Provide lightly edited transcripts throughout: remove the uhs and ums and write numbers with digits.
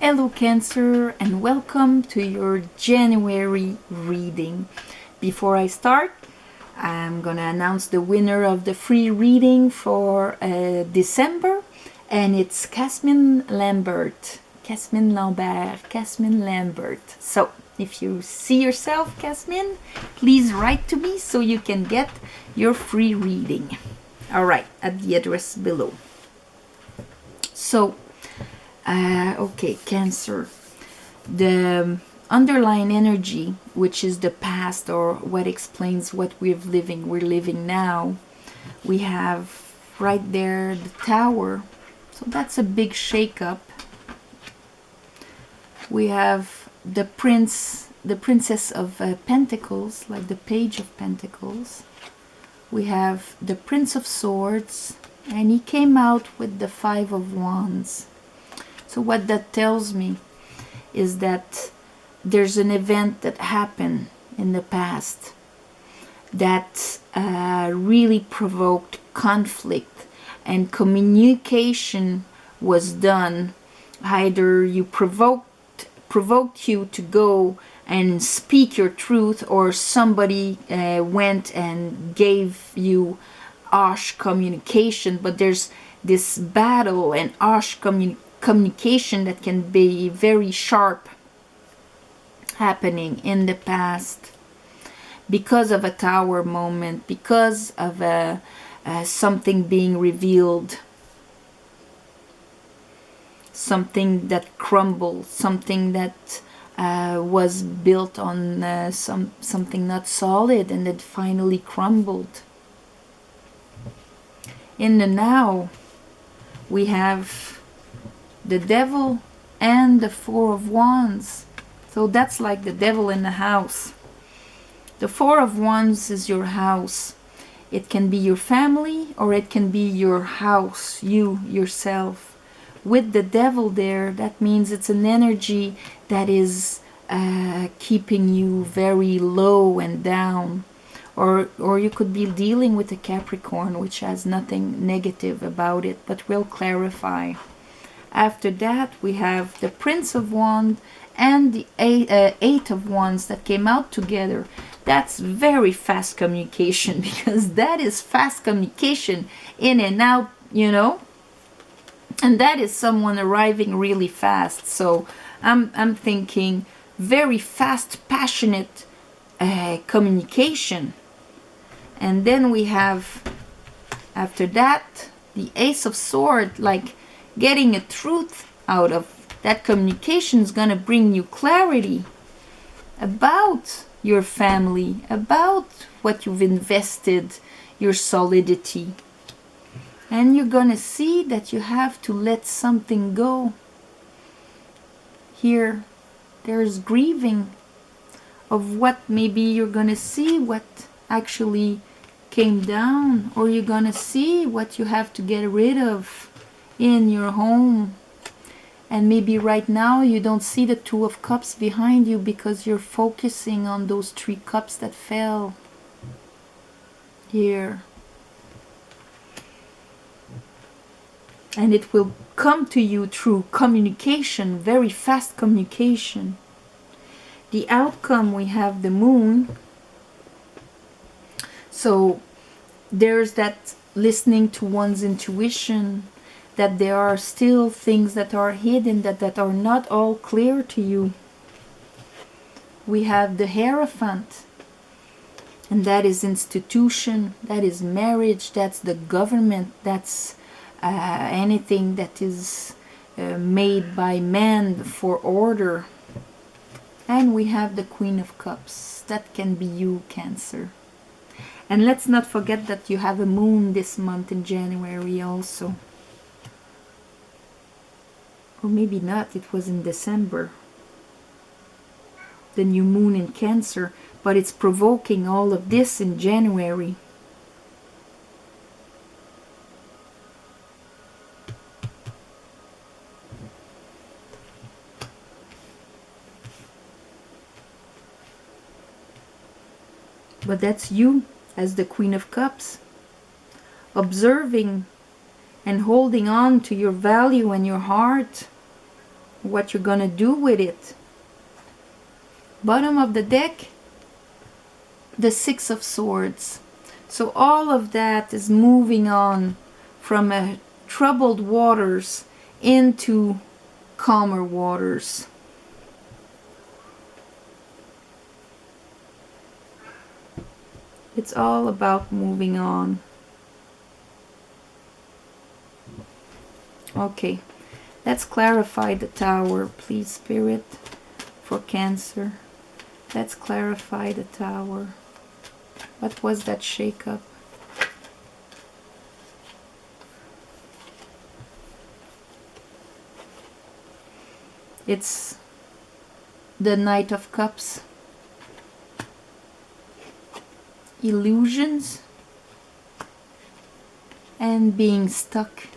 Hello Cancer, and welcome to your January reading. Before I start, I'm gonna announce the winner of the free reading for December, and it's Casmin Lambert. Casmin Lambert. So, if you see yourself, Casmin, please write to me so you can get your free reading. Alright, at the address below. So, okay, Cancer. The underlying energy, which is the past or what explains what we're living now, we have right there the Tower. So that's a big shake-up. We have the Princess of Pentacles, like the Page of Pentacles. We have the Prince of Swords, and he came out with the Five of Wands. So what that tells me is that there's an event that happened in the past that really provoked conflict, and communication was done. Either you provoked you to go and speak your truth, or somebody went and gave you harsh communication. But there's this battle and harsh communication that can be very sharp happening in the past because of a Tower moment, because of something being revealed, something that crumbled, something that was built on something not solid, and it finally crumbled. In the now, we have the Devil and the Four of Wands. So that's like the devil in the house. The Four of Wands is your house. It can be your family, or it can be your house, yourself. With the devil there, that means it's an energy that is keeping you very low and down. Or you could be dealing with a Capricorn, which has nothing negative about it, but we'll clarify. After that, we have the Prince of Wands and the Eight of Wands that came out together. That's very fast communication, because that is fast communication in and out, you know. And that is someone arriving really fast. So I'm thinking very fast, passionate communication. And then we have, after that, the Ace of Swords, like getting a truth out of that communication is going to bring you clarity about your family, about what you've invested, your solidity. And you're going to see that you have to let something go. Here, there's grieving of what maybe you're going to see what actually came down, or you're going to see what you have to get rid of in your home. And maybe right now you don't see the Two of Cups behind you because you're focusing on those three cups that fell here. And it will come to you through communication, very fast communication. The outcome, we have the Moon. So there's that listening to one's intuition, that there are still things that are hidden, that are not all clear to you. We have the Hierophant, and that is institution, that is marriage, that's the government, that's anything that is made by man for order. And we have the Queen of Cups. That can be you, Cancer. And let's not forget that you have a moon this month in January also. Or maybe not, it was in December. The new moon in Cancer. But it's provoking all of this in January. But that's you as the Queen of Cups, observing and holding on to your value and your heart, what you're gonna do with it. Bottom of the deck, the Six of Swords. So all of that is moving on from troubled waters into calmer waters. It's all about moving on. Okay, let's clarify the Tower, please, Spirit, for Cancer. Let's clarify the Tower. What was that shake-up? It's the Knight of Cups. Illusions and being stuck.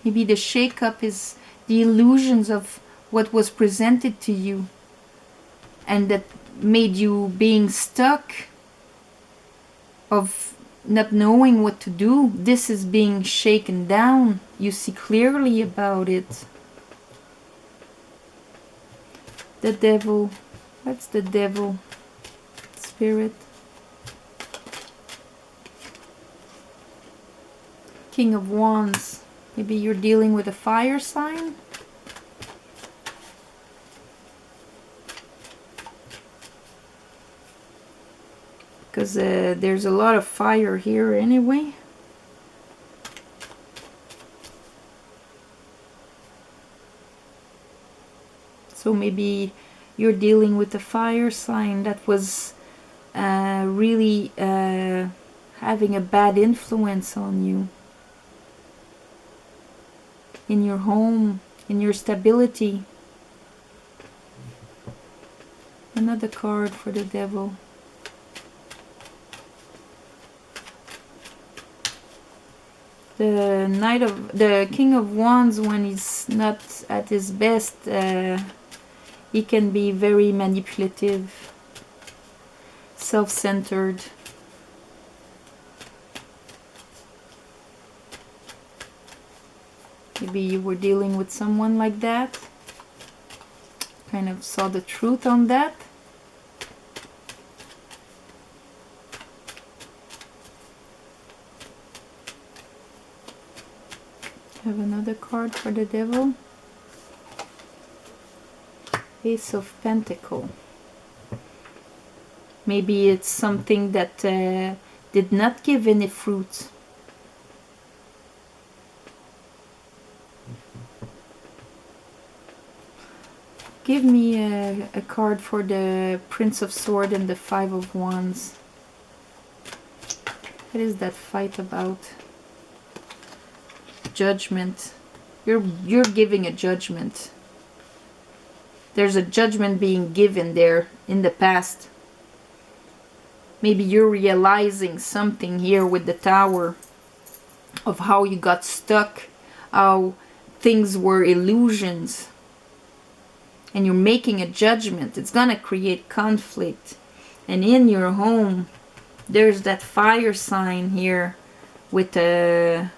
Maybe the shake-up is the illusions of what was presented to you and that made you being stuck, of not knowing what to do. This is being shaken down. You see clearly about it. The Devil. What's the Devil? Spirit. King of Wands. Maybe you're dealing with a fire sign? Because there's a lot of fire here anyway. So maybe you're dealing with a fire sign that was really having a bad influence on you. In your home, in your stability. Another card for the Devil. The King of Wands, when he's not at his best, he can be very manipulative, self-centered. Maybe you were dealing with someone like that. Kind of saw the truth on that. Have another card for the Devil. Ace of Pentacles. Maybe it's something that did not give any fruit. Give me a card for the Prince of Swords and the Five of Wands. What is that fight about? Judgment. You're giving a judgment. There's a judgment being given there in the past. Maybe you're realizing something here with the Tower of how you got stuck, how things were illusions. And you're making a judgment. It's gonna create conflict. And in your home, there's that fire sign here with a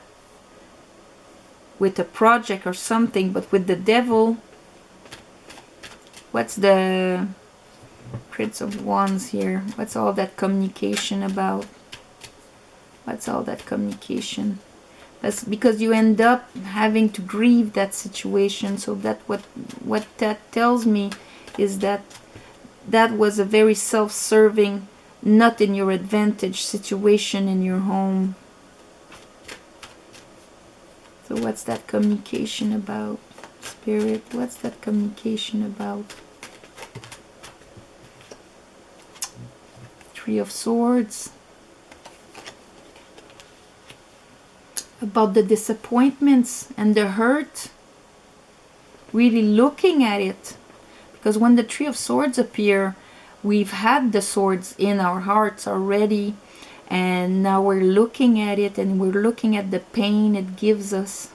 project or something. But with the Devil, what's the Prince of Wands here? What's all that communication about? What's all that communication? That's because you end up having to grieve that situation. So that what that tells me is that that was a very self-serving, not in your advantage situation in your home. So what's that communication about, Spirit? What's that communication about? Three of Swords. About the disappointments and the hurt. Really looking at it. Because when the Three of Swords appear, we've had the swords in our hearts already. And now we're looking at it and we're looking at the pain it gives us.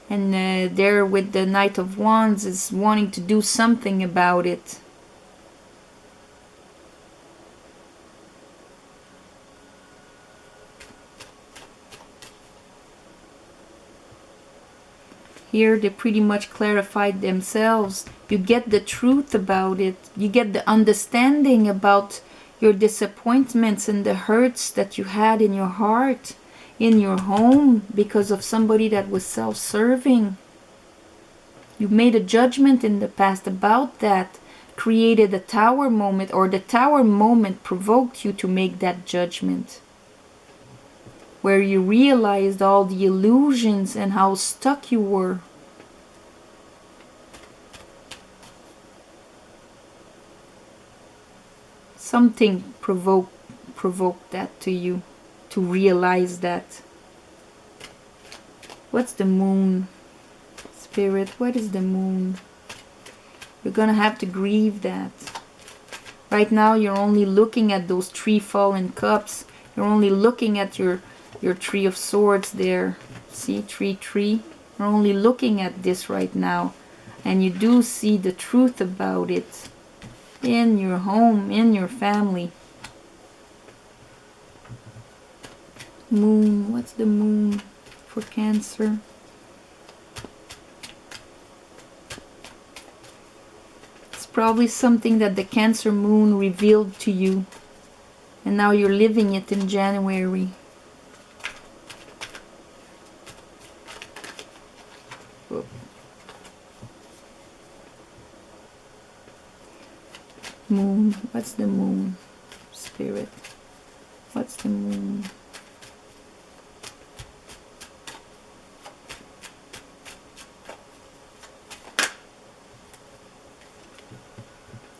And there with the Knight of Wands is wanting to do something about it. Here they pretty much clarified themselves. You get the truth about it. You get the understanding about your disappointments and the hurts that you had in your heart, in your home, because of somebody that was self-serving. You made a judgment in the past about that, created a tower moment, or the tower moment provoked you to make that judgment, where you realized all the illusions and how stuck you were. Something provoked that to you, to realize that. What's the moon? Spirit, what is the moon? You're gonna have to grieve that. Right now you're only looking at those 3 fallen cups. You're only looking at your 3 of swords there. See, 3. You're only looking at this right now. And you do see the truth about it. In your home, in your family. Moon, what's the moon for Cancer? It's probably something that the Cancer moon revealed to you. And now you're living it in January. Moon, what's the moon? Spirit, what's the moon?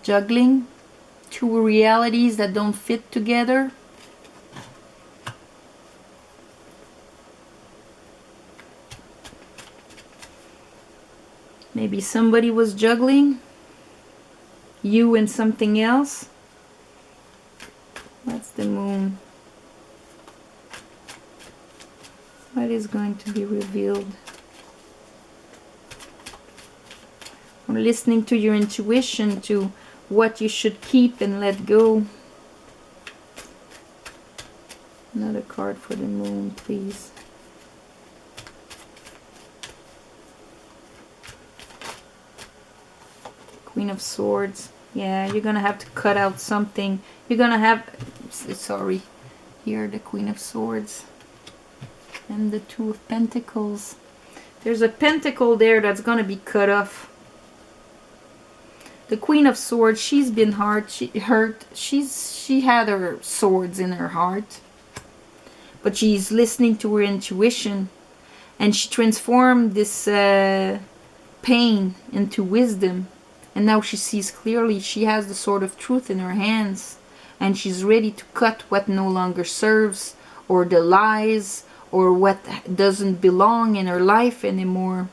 Juggling 2 realities that don't fit together. Maybe somebody was juggling you and something else. What's the moon? What is going to be revealed? Or listening to your intuition, to what you should keep and let go. Another card for the moon, please. Queen of Swords. Yeah, you're gonna have to cut out something. You're gonna have, sorry, here the Queen of Swords and the 2 of Pentacles. There's a pentacle there that's gonna be cut off. The Queen of Swords, she's been hurt. She had her swords in her heart, but she's listening to her intuition, and she transformed this pain into wisdom. And now she sees clearly. She has the sword of truth in her hands. And she's ready to cut what no longer serves. Or the lies. Or what doesn't belong in her life anymore.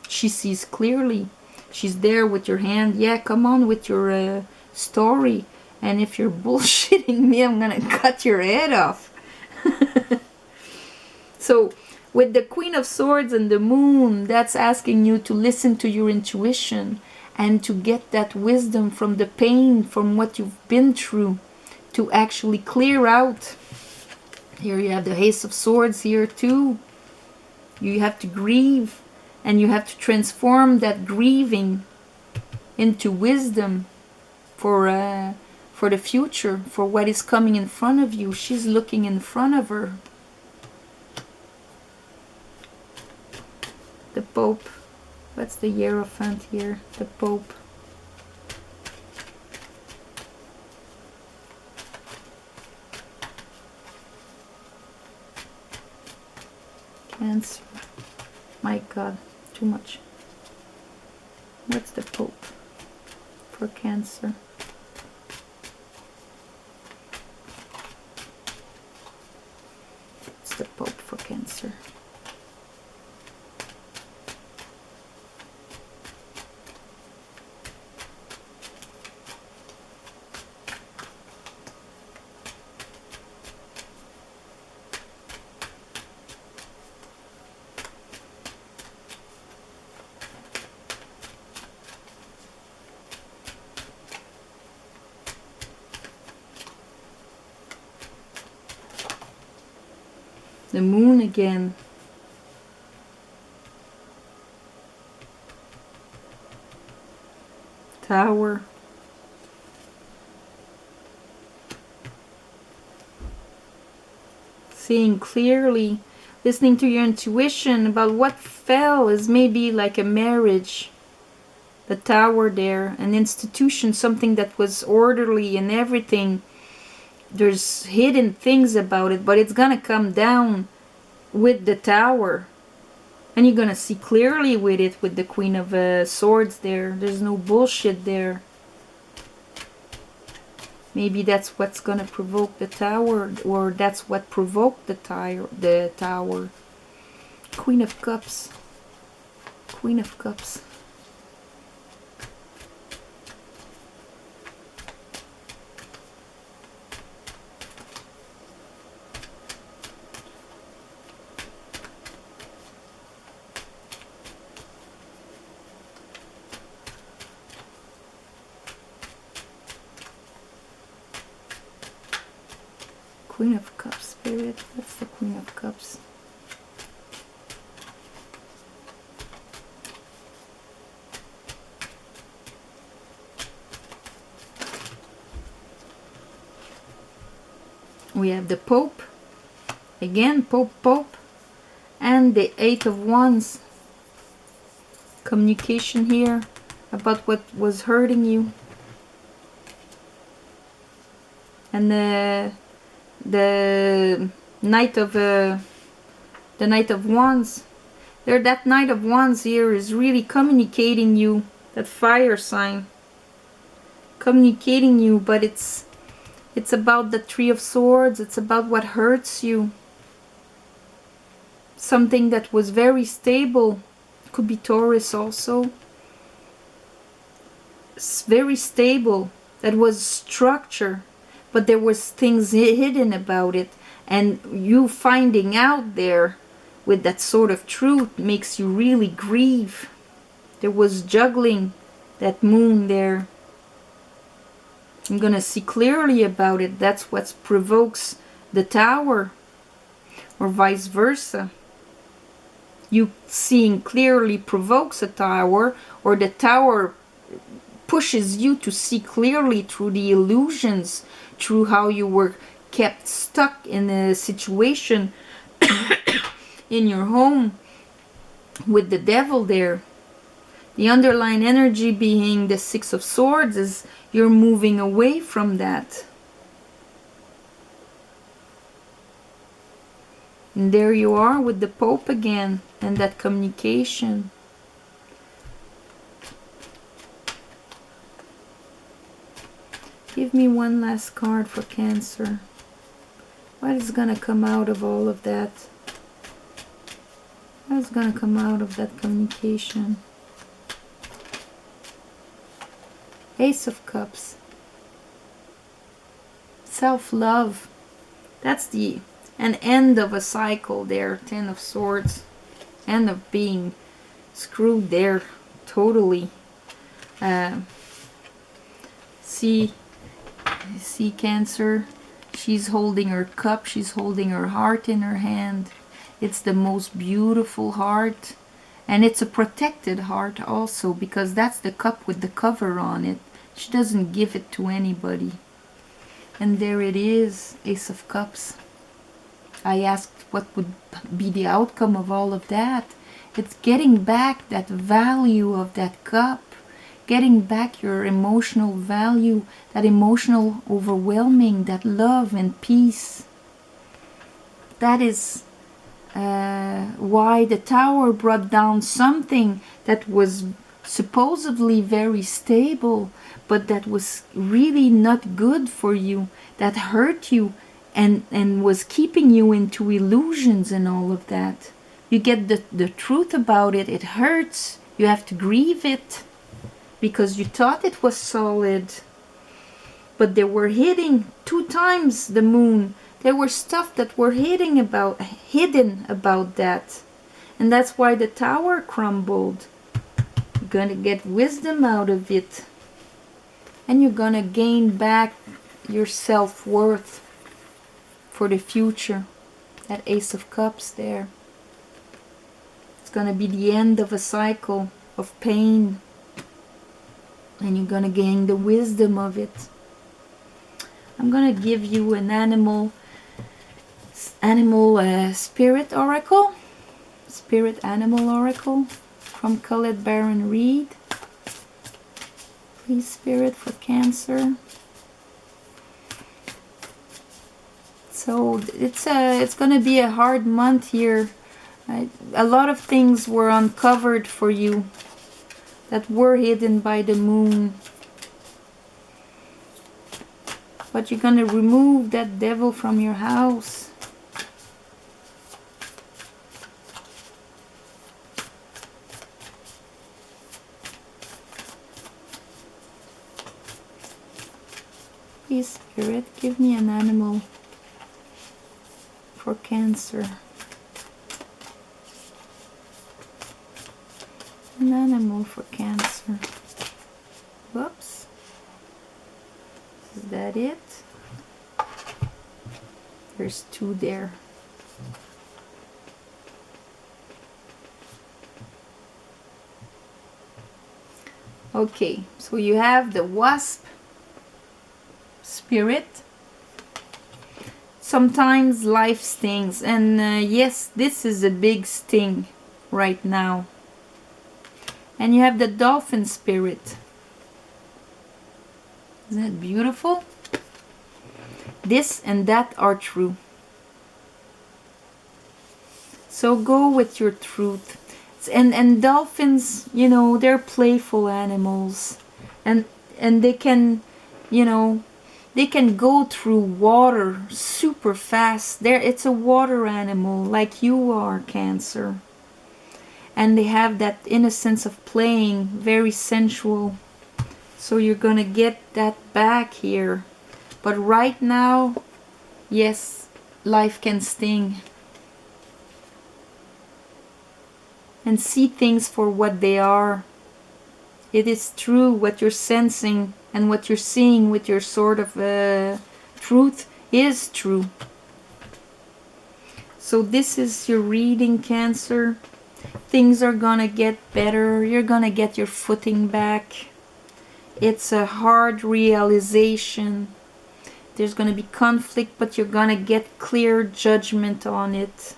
She sees clearly. She's there with your hand. Yeah, come on with your story. And if you're bullshitting me, I'm going to cut your head off. So, with the Queen of Swords and the Moon, that's asking you to listen to your intuition. And to get that wisdom from the pain, from what you've been through, to actually clear out. Here you have the Ace of Swords here too. You have to grieve, and you have to transform that grieving into wisdom for the future, for what is coming in front of you. She's looking in front of her. The Pope. What's the Hierophant here? The Pope. Cancer. My God, too much. What's the Pope for Cancer? What's the Pope for Cancer? The Moon again. Tower. Seeing clearly, listening to your intuition about what fell is maybe like a marriage. The Tower there, an institution, something that was orderly and everything. There's hidden things about it, but it's gonna come down with the Tower. And you're gonna see clearly with it, with the Queen of Swords there. There's no bullshit there. Maybe that's what's gonna provoke the Tower, or that's what provoked the Tower. Queen of Cups. Queen of Cups. Queen of Cups, Spirit. That's the Queen of Cups. We have the Pope. Again, Pope. And the Eight of Wands. Communication here about what was hurting you. And the Knight of Wands. There, that Knight of Wands here is really communicating you, that fire sign, communicating you, but it's about the Three of Swords. It's about what hurts you. Something that was very stable. Could be Taurus also. It's very stable. That was structure. But there was things hidden about it, and you finding out there with that sort of truth makes you really grieve. There was juggling, that moon there. I'm gonna see clearly about it. That's what provokes the Tower, or vice versa. You seeing clearly provokes a Tower, or the Tower pushes you to see clearly through the illusions, through how you were kept stuck in a situation in your home with the Devil there. The underlying energy being the Six of Swords is you're moving away from that. And there you are with the Pope again, and that communication. Give me one last card for Cancer. What is going to come out of all of that? What is going to come out of that communication? Ace of Cups. Self-love. That's an end of a cycle there. Ten of Swords. End of being screwed there. Totally. See Cancer, she's holding her cup, she's holding her heart in her hand. It's the most beautiful heart, and it's a protected heart also, because that's the cup with the cover on it. She doesn't give it to anybody. And there it is, Ace of Cups. I asked what would be the outcome of all of that. It's getting back that value of that cup. Getting back your emotional value, that emotional overwhelming, that love and peace. That is why the Tower brought down something that was supposedly very stable, but that was really not good for you, that hurt you and was keeping you into illusions and all of that. You get the truth about it, it hurts, you have to grieve it. Because you thought it was solid, but they were hitting 2 times the moon. There were stuff that were hidden about that, and that's why the Tower crumbled. You're gonna get wisdom out of it, and you're gonna gain back your self-worth for the future. That Ace of Cups there. It's gonna be the end of a cycle of pain. and you're gonna gain the wisdom of it. I'm gonna give you an animal spirit oracle, spirit animal oracle from Colette Baron Reed. Please, Spirit, for Cancer. So it's gonna be a hard month here. A lot of things were uncovered for you that were hidden by the moon. But you're gonna remove that devil from your house. Please, Spirit, give me an animal for Cancer. An animal for Cancer. Whoops. Is that it? There's two there. Okay, so you have the wasp spirit. Sometimes life stings, and yes, this is a big sting right now. And you have the dolphin spirit. Isn't it beautiful? This and that are true. So go with your truth. And dolphins, you know, they're playful animals. And they can, you know, they can go through water super fast. It's a water animal like you are, Cancer. And they have that innocence of playing, very sensual. So you're gonna get that back here. But right now, yes, life can sting. And see things for what they are. It is true what you're sensing and what you're seeing with your sort of truth is true. So this is your reading, Cancer. Things are gonna get better. You're gonna get your footing back. It's a hard realization. There's gonna be conflict, but you're gonna get clear judgment on it.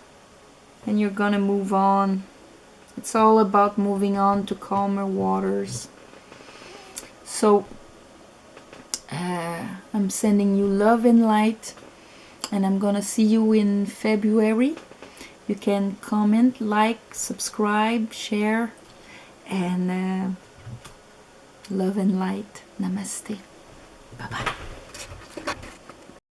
And you're gonna move on. It's all about moving on to calmer waters. So, I'm sending you love and light. And I'm gonna see you in February. You can comment, like, subscribe, share. And love and light. Namaste. Bye-bye.